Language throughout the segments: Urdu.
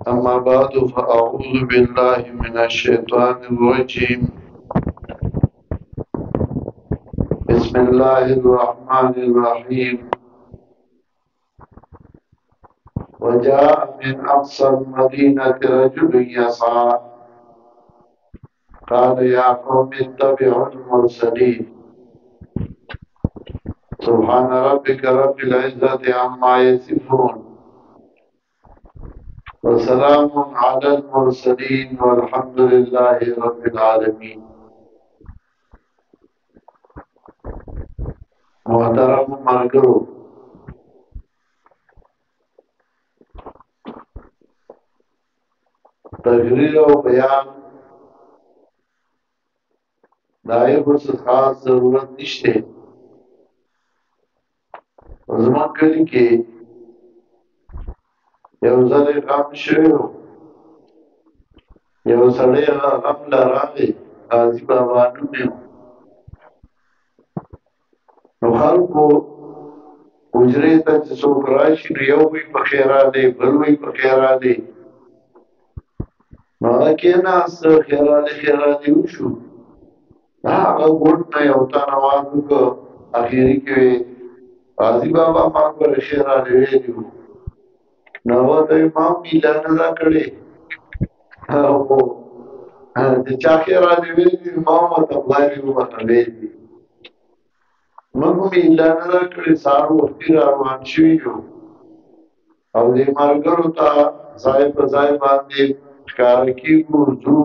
أما بعد فأعوذ بالله من الشيطان الرجيم. بسم الله الرحمن الرحيم. وجاء من أقصى المدينة رجل يسعى قال يا قوم اتبعوا المرسلين. سبحان ربك رب العزة عما يصفون وسلام على المرسلين والحمد لله رب العالمين. محترم ملګرو، تقریر او بیان دای کوم خاص ضرورت نشته. زمون کلی کې یو ځل غم شوی، یو سړی غم لراغی قاضي بابا نوم یې. نو خلکو حجرې ته چې څوک راشي نو یو وی په خیر راغلی، بل وی په خیر راغلی. نو هغه کېناست، خیر راغلی وشو. هغه ګوټ نه یو تن آواز وکړ، اخري کې قاضي بابا ما پر خیر راغلی ویلي وو. نو هغه ته ما میله نه ده کړې، چې چا خیر راغلی ویلي ما ورته خدای دې وبخښه ویلي. موږ میله نه ده کړې، سهار وختي را روان شوي یو او دې ملګرو ته ځای په ځای باندې ښکاره کېږو، ځو.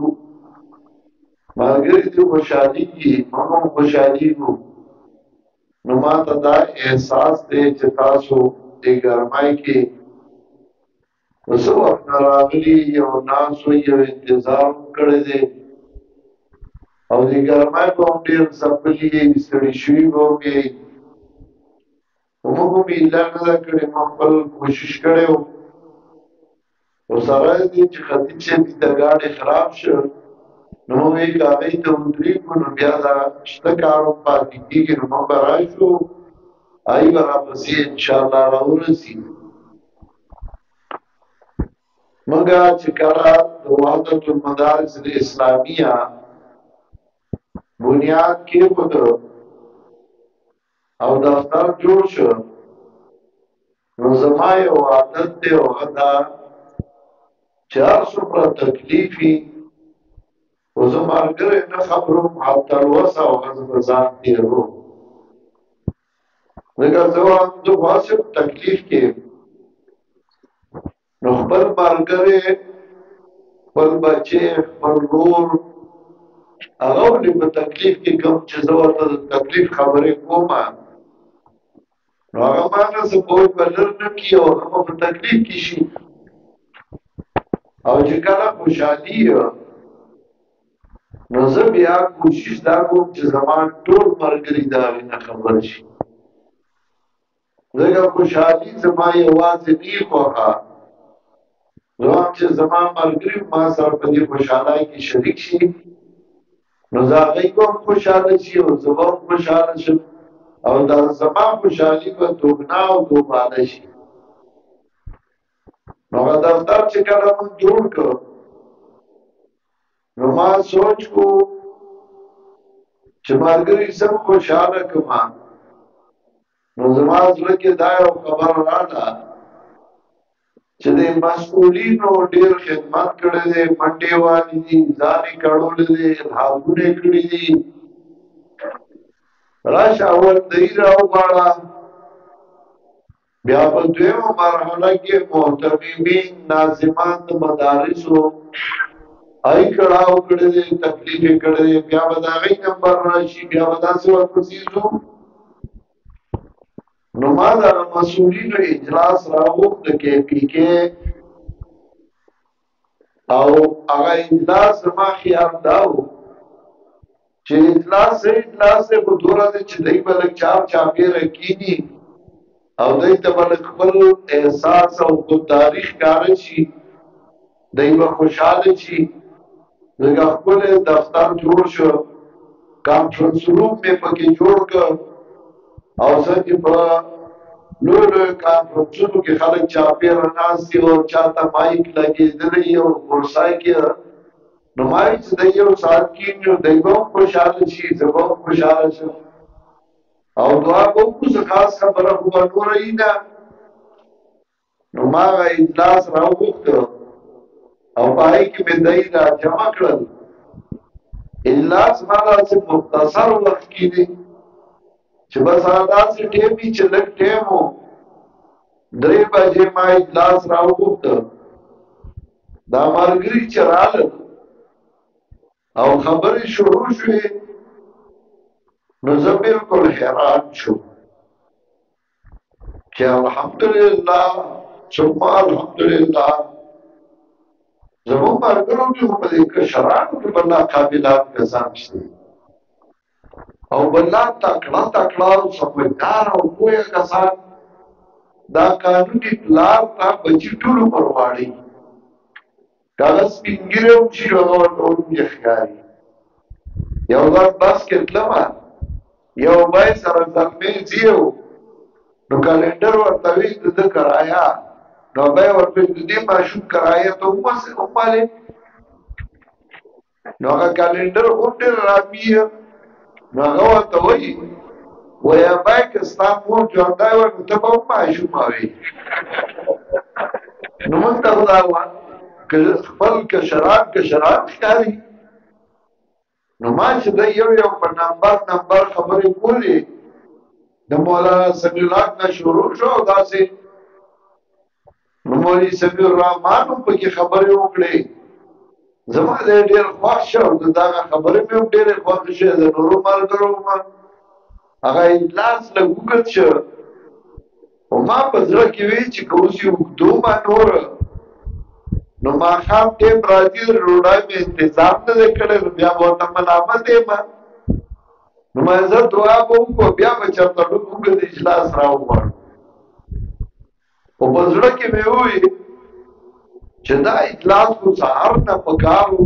ملګري دې خوشحالېږي، موږ هم خوشحالېږو. نو ما ته دا احساس دی چې تاسو دې ګرمۍ کې څه وخت نه راغلي، یو ناست وئ، یو انتظار مو کړی دی او دې ګرمۍ به هم ډېر ځپلي یې، ستړي شوي به هم یې. موږ هم ایله نه ده کړې، ما خپل کوشش کړی و. خو سره دې چې خطیب صاحب ته ګاډۍ خراب شو، نو موږ وایي که هغې ته ودرېږو نو بیا دا شته کار هم پاتې کېږي. نو موږ به راشو، هغوی به راپسې انشاءالله راورسي. موږ چې کله د وحدت المدارس الاسلامیه بنیاد کېښود او دفتر جوړ شو، نو زما یو عادت دی او هغه دا چې هر څومره تکلیف وي خو زه ملګری نه خبروم، حتی الوسه او هغه زه په ځان تېروم. ځکه زه وایم زه خو هسې په تکلیف کې یم، نو خپل ملګری، خپل بچی، خپل ورور هغه ولې په تکلیف کې کوم چې زه ورته د تکلیف خبرې کوم، نو هغه ما نه څه بوج به لر نه کړي او هغه به په تکلیف کې شي. او چې کله خوشحالي نو زه بیا کوشش دا کوم چې زما ټول ملګري د هغې نه خبر شي. ځکه خوشحالي زما یوازې نه خوښه، زه وایم چې زما ملګري ما سره په دې خوشحالۍ کې شریک شي، نو زه هغوی به هم خوشحاله شي او زه به هم خوشحاله شم او دا زما خوشحالي به دوګنا او دوباله شي. نو هغه دفتر چې کله موږ جوړ کړ، نو ما سوچ کو چې ملګري سم خوشحاله کړم. نو زما زړه کې دا یو خبره راغله چې د مسؤلینو ډېر خدمت کړی دی، منډې والي دي، ځان یې کړولی دی، الحاقونه یې کړي دي. راشه اول دوی راوغواړه، بیا په دویمه مرحله کې محتمین ناظمان د مدارسو هغوی کړاو کړی دی، تکلیف یې کړی دی، بیا به د هغوی نمبر راشي، بیا به داسې ورپسې ځو. نو ما د مسؤلینو اجلاس راوغوښت د KPK او هغه اجلاس زما خیال دا و چې اجلاس دی، خو دومره دی چې دوی به لږ چار چاپېره کښېني او دوی ته به لږ خپل احساس او خودداري ښکاره شي، دوی به خوشحاله شي. ځکه ښکلی دفتر جوړ شو، کانفرنس روم مې پکې جوړ کړ او زه چې په لوی لوی کانفرنسونو کې خلک چاپېره ناست دي او چاته مایک لګېدلی او بورسای کې نو ما وایي چې دی یو ساعت کېني نو دی به هم خوشحاله شي زه به هم خوشحاله شم او دعا به وکړو څه خاص خبره خو به نوره وي نه نو ما هغه اجلاس راوغوښته او په هغې کې مې دی را جمع کړل اجلاس ما داسې مختصر وخت کې دی چې بس هغه داسې ټیم وي چې لږ ټیم و 3 بجې ما اجلاس راوغوښته دا ملګري چې رالل او خبرې شروع شوې نو زه بالکل حیران شوم چې الحمدلله ثم الحمدلله زموږ ملګرو کې خو په دې کشرانو کې بلا قابلات کسان شته او بلا تکړه تکړه او سمجدار او پوهه کسان دا قانوني پلار ته بچي ټول عمر غواړي کاغذ سپین ږیری هم شي هغه ورته وړوکی ښکاري یو ځل بس کې تلمه یو بای سره زلمی ځیو نو کلنډر ورته وي د ده کرایه نو بای ورته د دې ماشوم کرایه ته ومالې نو هغه کلنډر هم ډېر رابیه نو هغه ورته وایي وایه بای که ستا مور ژوندی وه نو ته به هم ماشومه وې نو موږ ته خو دا خپل کشران ښکاري نو ما چې دی یو په نمبر خبرې کولې د مولانا سمیع الحق نه شروع شو او داسې نو مولوي سمیع الرحمن هم پکې خبرې وکړې زما دی ډېر خوښ شه او د دغه خبرې مې هم ډېرې خوښې شوې د نورو ملګرو هغه اجلاس لږ اوږد شه خو ما په زړه کې وی چې که اوس یې اوږدو ما نوره نو ماښام ټیم راځي د ډوډۍ مې انتظام نه دی کړی نو بیا به ورته ملامت یم نو ما زه دعا به وکړو بیا به چېرته ډېر اوږد اجلاس راوغواړو خو په زړه کې مې وویل چې دا اجلاس خو سهار نه په کار و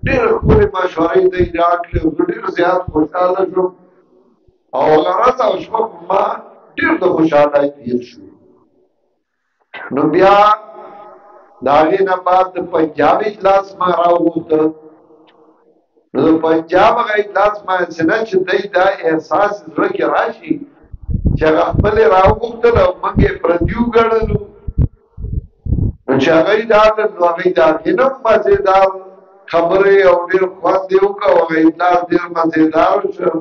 ډېرې ښکلې مشورې دی راکړې او زه ډېر زیات خوشحاله شوم او هغه ورځ او شپه په ما ډېر د خوشحالۍ تېر شو نو بیا د هغې نه بعد د پنجاب اجلاس ما راوغوښته نو د پنجاب هغه اجلاس ما هسې نه چې دی دا احساس زړه کې راشي چې هغه خپلې راوغوښتل او موږ یې پردي وګڼلو نو چې هغه یې راغلل نو هغه یې د هغې نه هم مزېدار خبرې او ډېر خوند یې وکړه او هغه اجلاس ډېر مزېدار شو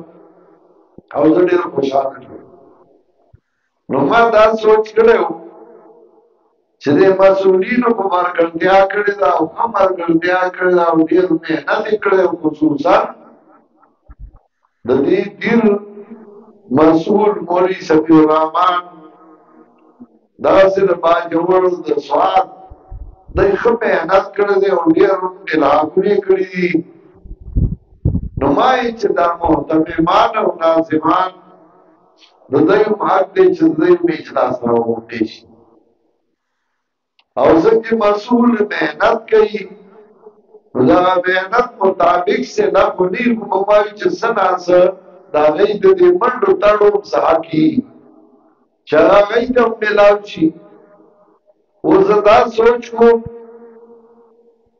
او زه ډېر خوشحاله شوم نو ما دا سوچ کړی و چې د مسؤلینو په ملګرتیا کړې ده او ښه ملګرتیا کړې ده او ډېر محنت یې کړی خصوصا د دې دیر مسؤول مولوي سمیع الرحمن داسې د باجوړ د سواد دی ښه محنت کړی دی او ډېر الهامونه یې کړي دي نو ما یې چې دا محتممان او ناظمان د دوی هم حق دی چې د دوی هم اجلاس راوغوښتی شي او ځکه مسؤول محنت کوي نو دغه محنت مطابق سه نه خونی کوم وایي چې څه نه څه د هغې د دې منډو تړو څه حقي چې هغې ته هم میلاو شي اوس زه دا سوچ کوم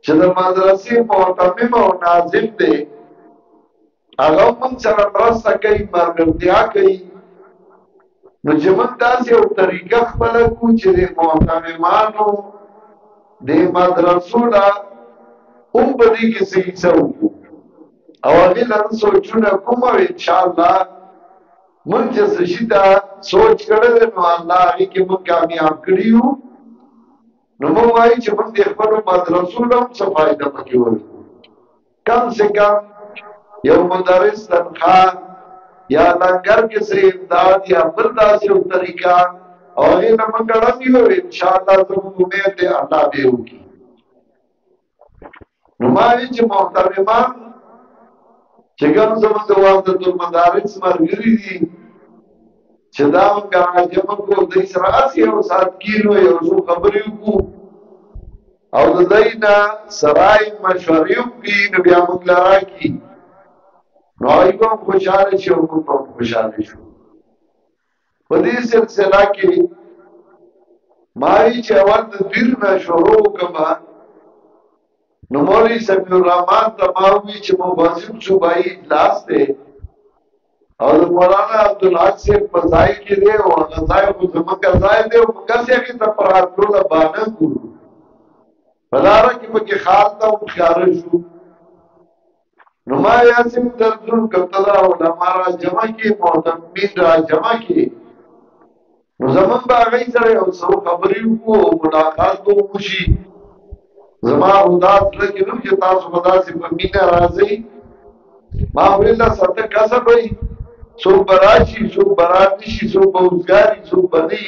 چې د مدرسې معتمم او ناظم دی هغه موږ سره مرسته کوي ملګرتیا کوي نو چې موږ داسې یو طریقه خپله کړو چې د معتممانو د مدرسو نه هم په دې کې څه حصه وکړو او هغې له سوچونه کوم او انشاءالله موږ چې څه شي ته سوچ کړی دی نو الله هغې کې موږ کامیاب کړي یو نو موږ وایو چې موږ د خپلو مدرسو نه هم څه فایده پکې ورکړو کم سے کم یو مدرس تنخواه یا لنګر کې څه امداد یا بل داسې یو طریقه او هغې نه موږ ړنګ یو انشاءالله زموږ امید دی الله به یې وکړي نو ما وایي چې محترمان چې کوم زموږ د وحدت المدارس ملګري دي چې دا موږ راجمع کړو دوی سره هسې یو ساعت کښېنو یو څو خبرې وکړو او د دوی نه سرای مشورې وکړي نو بیا موږ له راکړي نو هغوی به هم خوشحاله شي او موږ به هم خوشحاله شو په دې سلسله کې ماوی چې اول د دیر نه شروع کما نو مولوی سمیع الرحمن ته ماوی چې مباسم صوبایي اجلاس دی او د مولانا عبدالحق صاحب په ځای کې دی او هغه ځای خو زموږ ځای دی او موږ هغې ته په راتلو له بانه کړو په لاره کې پکې ښار ته وښکاره شو نو ما یاسم درځون کړه دا علما را جمع کې معتمین را جمع کې نو زمون به هغې سره یو څه خبرې وکړو او ملاقات به وشي زما اوداس لکه نو چې تاسو به داسې په مینه راځئ ما ویل ساته کسب وي څوک به راشي څوک به رانشي څوک به اوزګاري څوک به نه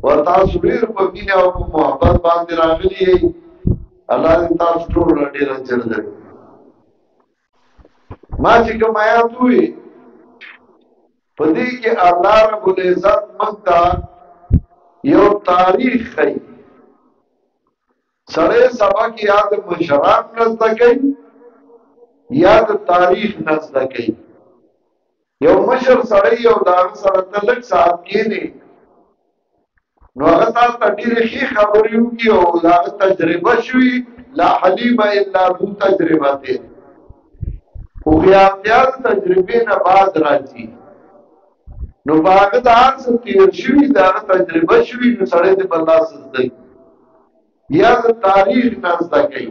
ور تاسو ډېر په مینه او په محبت باندې راغلي یئ الله دې تاسو ټول ډېر اجر درکړي ما چې کوم آیات وی په دې کې الله رب العزت موږ ته یو تاریخ ښیي سړی سبق یا د مشران نه زده کوي یا د تاریخ نه زده کوي یو مشر سړی یو د هغه سره ته لږ ساعت کښېنې نو هغه تا ته ډېرې ښې خبرې وکړي او د هغه تجربه شوي لا حلیم الا ذو تجربتین هوښیارتیا د تجربې نه بعد راځي نو په هغه د هر څه تېر شوي د هغه تجربه شوي نو سړی د بل لاس زده کوي یا د تاریخ نه زده کوي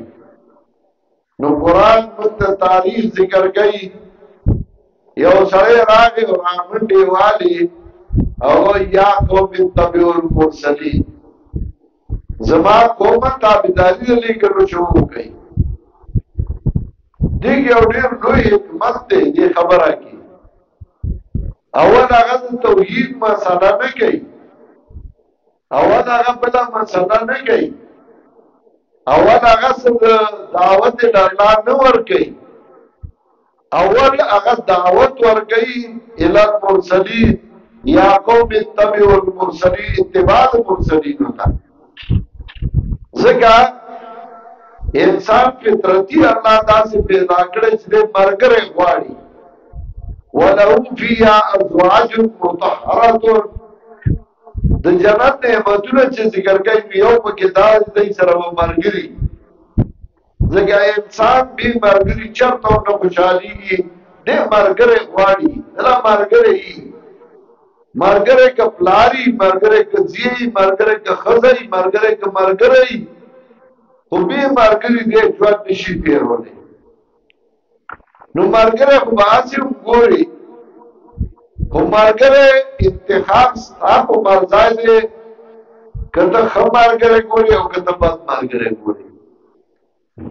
نو قرآن موږ ته تاریخ ذکر کوي یو سړی راغی او منډې والې او یا قوم اتبعوا المرسلین زما قوم تابعداري د لېږلو شروع کوي دې کې یو ډېر لوی حکمت دی دې خبره کې اول هغه د توحید مسله نه کوي اول هغه بله مسله نه کوي اول هغه څه د دعوت الله نه ورکوي اول هغه دعوت ورکوي الی المرسلین یا قوم اتبعوا المرسلین اتباع المرسلین ہوتا ځکه انسان فطرتي الله داسې پیدا کړی چې د مرګره غواړي ولهم فیها ازواج مطهرة د جنت نعمتونه چې ذکر کوي یو پکې دا دی سره به ملګري ځکه انسان بې ملګري چېرته ورته خوشحالېږي دی ملګری غواړي دا ملګری ملګری که پلار وي ملګری که زوی وي ملګری که ښځه وي ملګری که ملګری وي خو بې ملګري دی ژوند نشي تېرولی نو ملګری خو به هسې وګوري خو ملګری انتخاب ستا په مرځای دی که ته ښه ملګری ګورې او که ته بد ملګری ګورې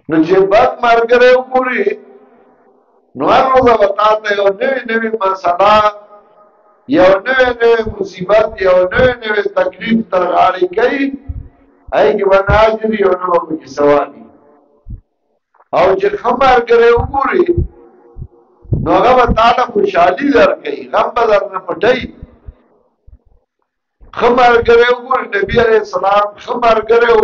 نو چې بد ملګری وګورې نو هر ورځ به تا ته یو نوې نوې مسله یو نوې نوې مصیبت یو نوې نوې تکلیف تر غاړې کوي هغې کې به ناجر یو نه به پکې ثواب وي او چې ښه ملګری وګورې نو هغه به تا ته خوشحالي درکوي غم به درنه پټوي ښه ملګری وګورې نبي علیه السلام ښه ملګری و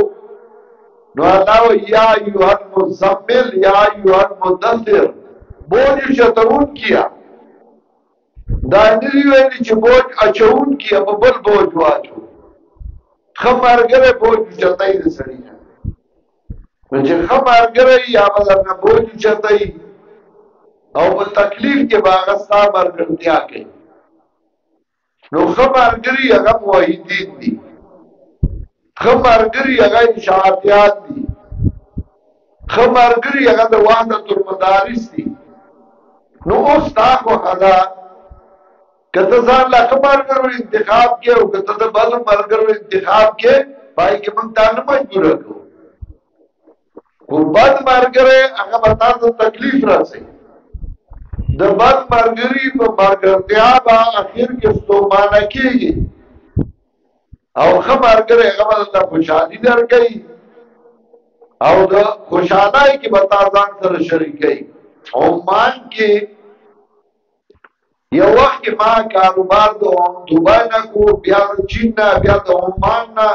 نو الله وایي یا ایها المزمل یا ایها المدثر بوج شتونکیه دا نه دي ویلي چې بوج اچونکیه په بل بوج واچو ښه ملګری بوج اوچتوي د سړي نه نو چې ښه ملګری یا به درنه بوج اوچتوي او په تکلیف کې به هغه ستا ملګرتیا کوي نو ښه ملګري هغه موحدین دي ښه ملګري هغه اشاعتیان دي ښه ملګري هغه د وحدت المدارس دي نو اوس تا خوښه ده که ته ځان له ښه ملګرو انتخاب کې او که ته د بدو ملګرو انتخاب کې پای کې موږ تا نه مجبوره کوو خو بد ملګری هغه به تا ته تکلیف رسوي د بد ملګري په ملګرتیا به اخر کې ستومانه کېږي او ښه ملګری هغه به درته خوشحالي درکوي او د خوشحالۍ کې به تا ځان سره شریکوي عمان کې یو وخت کې ما کاروبار د دوبۍ نه کو بیا د چین نه بیا د عمان نه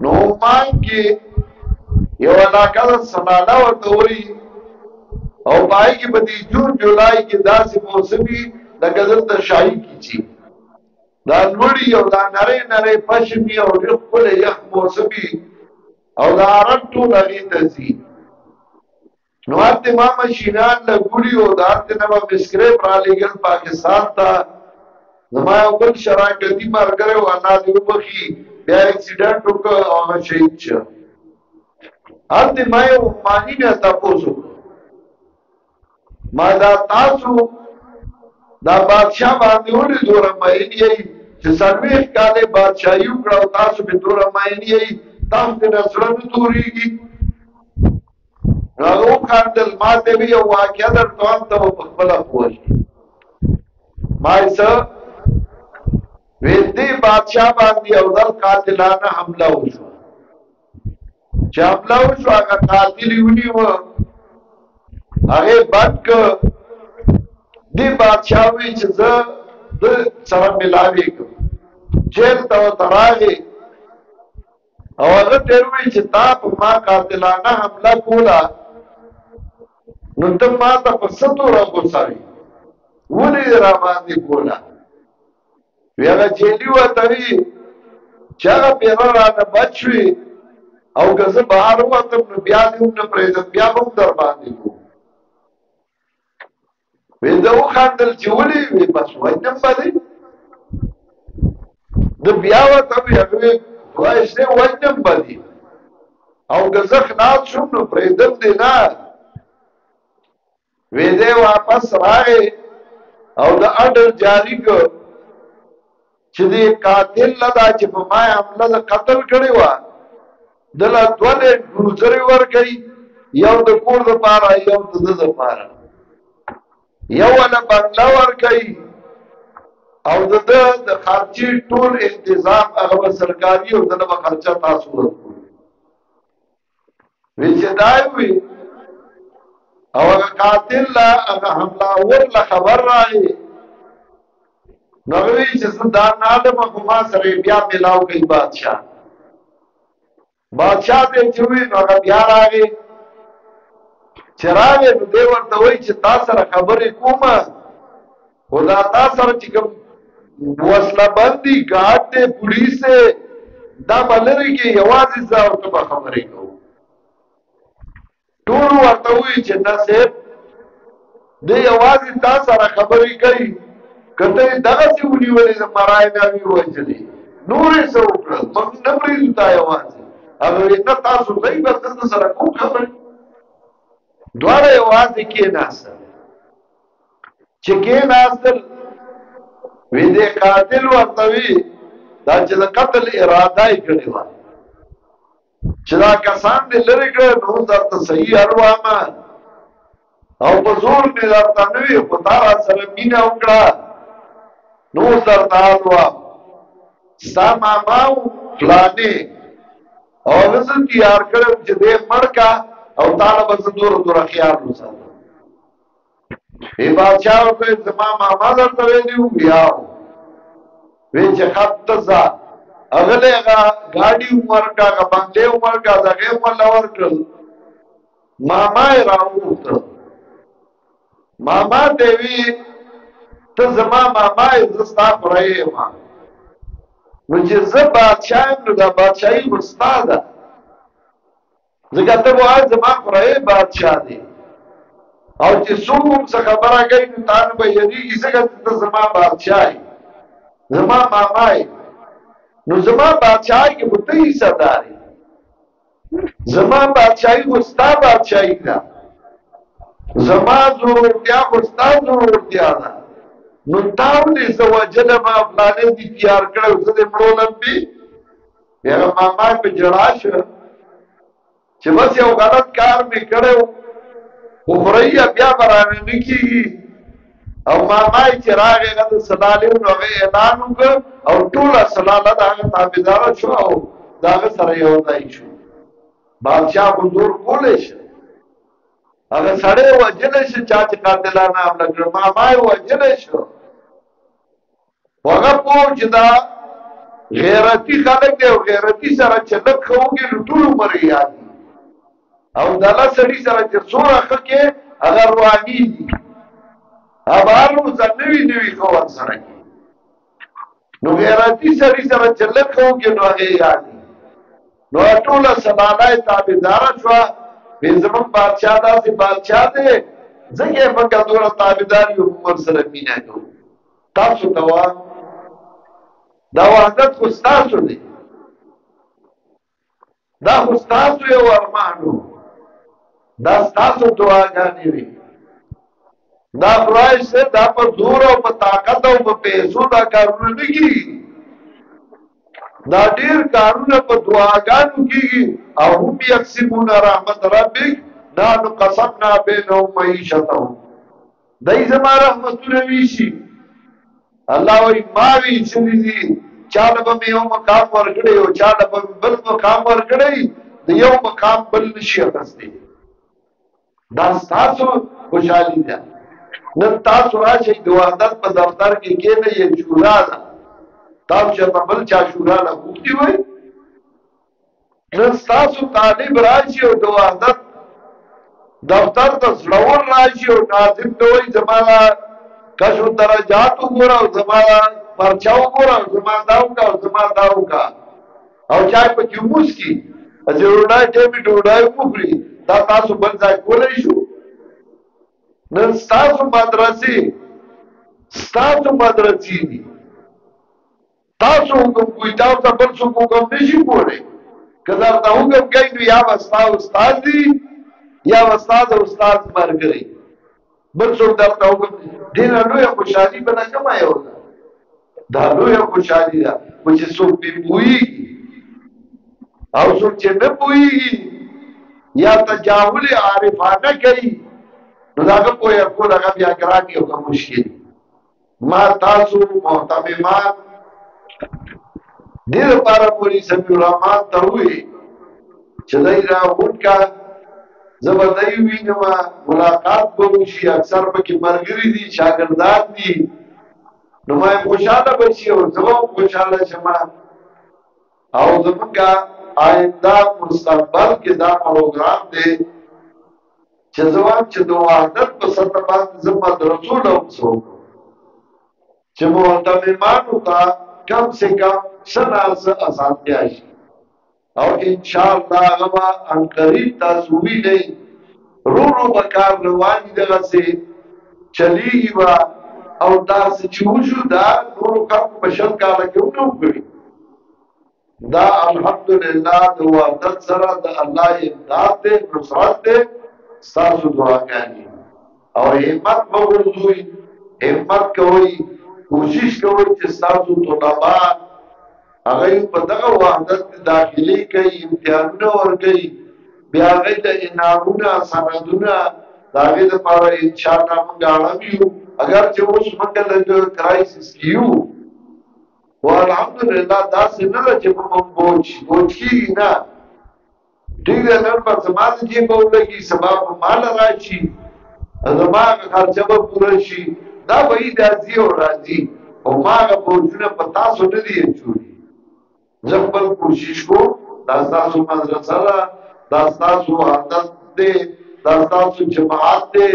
نو عمان کې یو علاقه ده سناله ورته وایي او پای کې به د جون جولای کې داسې موسم وي لکه دلته شاهي کیږي دا لوړي او دا نری نری پشمي او ډېر ښکلی یخ موسمي او دا عرب ټول هغې ته ځي. نو هلته ما مشینان له ګوړي او د هلته نه به مسکریپ رالېږل پاکستان ته. زما یو بل شراکتي ملګری و، الله دې وبخي، بیا اکسیډنټ وکړ او هغه شهید شه. هلته ما یو ماني نه تپوس وکړ، ما دا تاسو دا بادشاه باندې ولې دومره مین یئ چې څلوېښت کاله بادشاهي وکړه او تاسو پې دومره مین یئ، تاسو پې نه زړه نه تورېږي؟ نو هغه وخندل. ما ته یې یو واقعه درته وایم، ته به په خپله پوه شې. ما یې څه ویل، دې بادشاه باندې یو ځل قاتلانه حمله وشوه. چې حمله وشوه هغه قاتل یې ونیوه، هغې بند کړ. دې بادشاه وی چې زه د سره ملاوېږم، جیل ته ورته راغی او هغه ته یې وویل چې تا په ما قاتلانه حمله کوله، نو ته ما ته په څه توره غوسه وې، ولې یې راباندې کوله؟ وی هغه جیلي ورته وي چې هغه پیره رانه بچ وي او که زه بهر ووتم نو بیا دې هم نه پرېږدم، بیا به هم در باندې کوم. وی ده وخندل چې ولې؟ وی بس وجنم به دی. ده بیا ورته وی هغه وی خدای شته وجنم به دی او که زه خلاص شم نو پرېږدم دې نه. وی دی واپس راغی او د اډر جاري کړ چې دې قاتل له دا چې په ما یې حمله د قتل کړې وه، ده له دوه لینډ کروزرې ورکوي، you the cover دپاره you the ده دپاره، یو له بنګله ورکوي او د ده د خرچې ټول انتظام هغه به سرکاري او دله به خرچه تاسو ورکوي. وی چې دا وي او هغه قاتل له هغه حملاور له خبر راغی، نو هغه وی چې زه دا نه علمه، خو ما سره یې بیا میلاو کوي بادشاه. بادشاه ته چې ووایي نو هغه بیا راغی. چې راغی نو دی ورته وایي چې تا سره خبرې کومه، خو دا تا سره چې کوم وسله بند دي، ګارډ دی، پولیس دی، دا به لرې کړي، یوازې زه او ته به خبرې کوو. ټول ورته وایي چې نه صاحب، دی یوازې تا سره خبرې کوي، که ته یې دغسې ونیولې د مرای نه وي وژلې، نور یې څه وکړل، موږ نه پرېږدو تا یوازې. هغه وایي نه تاسو ځئ، بس دلته سره کوم خبرې. دواړه یوازې کېناستل. چې کېناستل وی دې قاتل ورته وي دا چې د قتل اراده یې کړې وه، چې دا کسان دې لرې کړه نو درته صحیح اړوامه او په زور مې درته نه وي، خو تا را سره مینه وکړه نو درته اړوام. ستا ماما و فلانې او هغه زه تیار کړم چې دې مړ کا او تاله به زه دوره دوره خیال وساتم. ای بادشاه ورته ویل زما ماما درته ویلي وو؟ بیا وی چې خط ته ځه. هغلی هغه ګاډي هم ورکړه، هغه بنګلې هم ورکړه، دغې هم ورله ورکړل. ماما یې راوغوښته. ماما ته یې وي ته زما ماما یې، زه ستا خوری یم. نو چې زه بادشاه یم نو دا بادشاهي خو ستا ده، ځکه ته به وایې زما خوری بادشاه دی، او چې څوک هم څه خبره کوي نو تا نه به یېرېږي، ځکه چې ته زما بادشاه یې، زما ماما یې. نو زما بادشاهي کې به ته حصه دار یې، زما بادشاهي خو ستا بادشاهي ده، زما ضرورتیا خو ستا ضرورتیا ده. نو تا ولې زه وجلم، فلانې دې تیار کړی زه دې مړولم بې؟ بیا هغه ماما یې په ژړا شه چې بس یو غلط کار مې کړی و، خو خورۍ بیا به رانه نه کېږي. او ماما یې چې راغی هغه د سلالې نو هغه اعلان وکړ او ټوله سلاله د هغه تابعداره شو او د هغه سره یو ځای شو. بادشاه خو زور کولی شه، هغه سړی وژلی شه چا چې قاتلانه حمله کړه، ماما یې وژلی شو. خو هغه پوه چې دا غیرتي خلک دی او غیرتي سره چې لږ ښه وکړي نو ټول عمر یې یادي، او دله سړي سره چې څومره ښه کې هغه روانېږي، هغه هر روزه نوي نوي ښه ورسره کوي. نو غیرتی سړي سره چې لږ وکړي نو هغې یادي نو ټوله سبانه تابعداره شوه وایي زموږ بادشاه داسې بادشاه دی ځکه یې موږ دومره تابعدار یو موږ سره مینه کوو تاسو ته وایم دا وحدت خو ستاسو دی دا خو ستاسو یو ارمان و دا ستاسو دعاګانې وي دا خدای شته دا په زور او په طاقت او په پیسو دا کارونه نه کېږي دا ډېر کارونه په دعاګانو کېږي او هم یقسمون رحمت ربک نحن قسمنا بینهم معیشتهم دی زما رحمتونه ویشي الله وایي ما ویشلي دي چاله به مې یو مقام ورکړی او چاله به مې بل مقام ورکړی د یو مقام بل نشي اخیستی دا ستاسو خوشحالي ده نن تاسو راشئ د وحدت په دفتر کې کېنئ یې شورا ده تاسو چېرته بل چا شورا نه غوښتي وئ نن ستاسو طالب راشي او د وحدت دفتر ته زړور راشي او ناظم ته وایي زما کشف درجات وګوره او زما پرچا وګوره او زما دا وکړه او زما دا وکړه او چای پکې وموس کي چې ډوډۍ ټیمې ډوډۍ وخوري دا تاسو بل ځای کولی شو نن ستاسو مدرسې دي تاسو حکم کوئ تاسو ته بل څوک حکم نشي کولی که درته حکم کوي نو یا به ستا استاد دي یا به ستا د استاد ملګری بل څوک درته حکم ډېره لویه خوشحالي به نه کومه یو ده دا لویه خوشحالي ده خو چې څوک پرې پوهېږي او څوک چې نه پوهېږي یا تجاهل عارفانه کوي نو د هغه پوهه کول هغه بیا ګران یو که مشکل ما تاسو محتممان دې لپاره مولوي سمیع الرحمن ته ووایي چې دی راغونډ کا زه به دی وینم ملاقات به وشي اکثر پکې ملګري دي شاګردان دي نو ما خوشحاله به شي او زه به هم خوشحاله شم او زمونږ آینده مستقبل کې دا پروګرام دی چې زه وایم چې د وحدت په سطح باندې زه مدرسو لوڅ وکړم چې محتممانو ته کم سے کم څه نه څه اسانتیا شي او انشاءالله هغه به عنقریب تاسو وینئ رو رو به کار روان دي دغسې چلیږي به او داسې چې وشو دا نورو خلکو په 20 کاله کې ونه وکړي دا الحمدلله د وحدت سره د الله امداد دی نصرت دی ستاسو دعاګانې او همت مه غورځوئ همت کوئ کوشش کوئ چې ستاسو طلبا هغوی په دغه وحدت کې داخلي کوي امتحانونه ورکوي بیا هغوی ته انعامونه سندونه د هغې دپاره انشاءالله موږ اړم یو اگر چې اوس موږ لږ کرایسس کې یو و الحمدلله داسې نه ده چې په موږ بوج کېږي نه ټیک دی نن به زما د جیب به ولګي سبا به ماله راشي زما هغه خرچه به پوره شي دا به یې راځي او راځي او ما هغه بوجونه په تاسو نه دي اچولي زه خپل کوشش کوم دا ستاسو مدرسه ده دا ستاسو وحدت دی دا ستاسو جماعت دی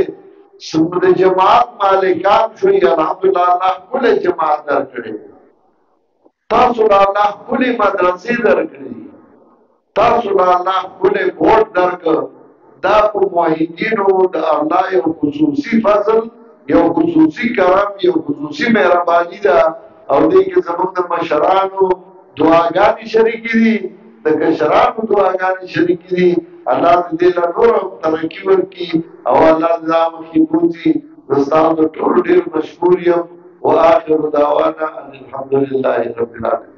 د جماعت مالکان شوي الحمدلله الله ښکلی جماعت درکړی تاسو له الله ښکلې مدرسې درکړي تاسو له الله ښکلی بورډ درکړ دا په موحدینو د الله یو خصوصي فضل یو خصوصي کرم یو خصوصي مهرباني ده او دې کې زموږ د مشرانو دعاګانې شریکې دي د کشرانو دعاګانې شریکې دي الله دې له نوره ترقي ورکړي او الله دې دا مخکې بوځي زه ستاسو ټول ډېر مشکور یم وآخر دعوانا ان الحمد لله رب العالمين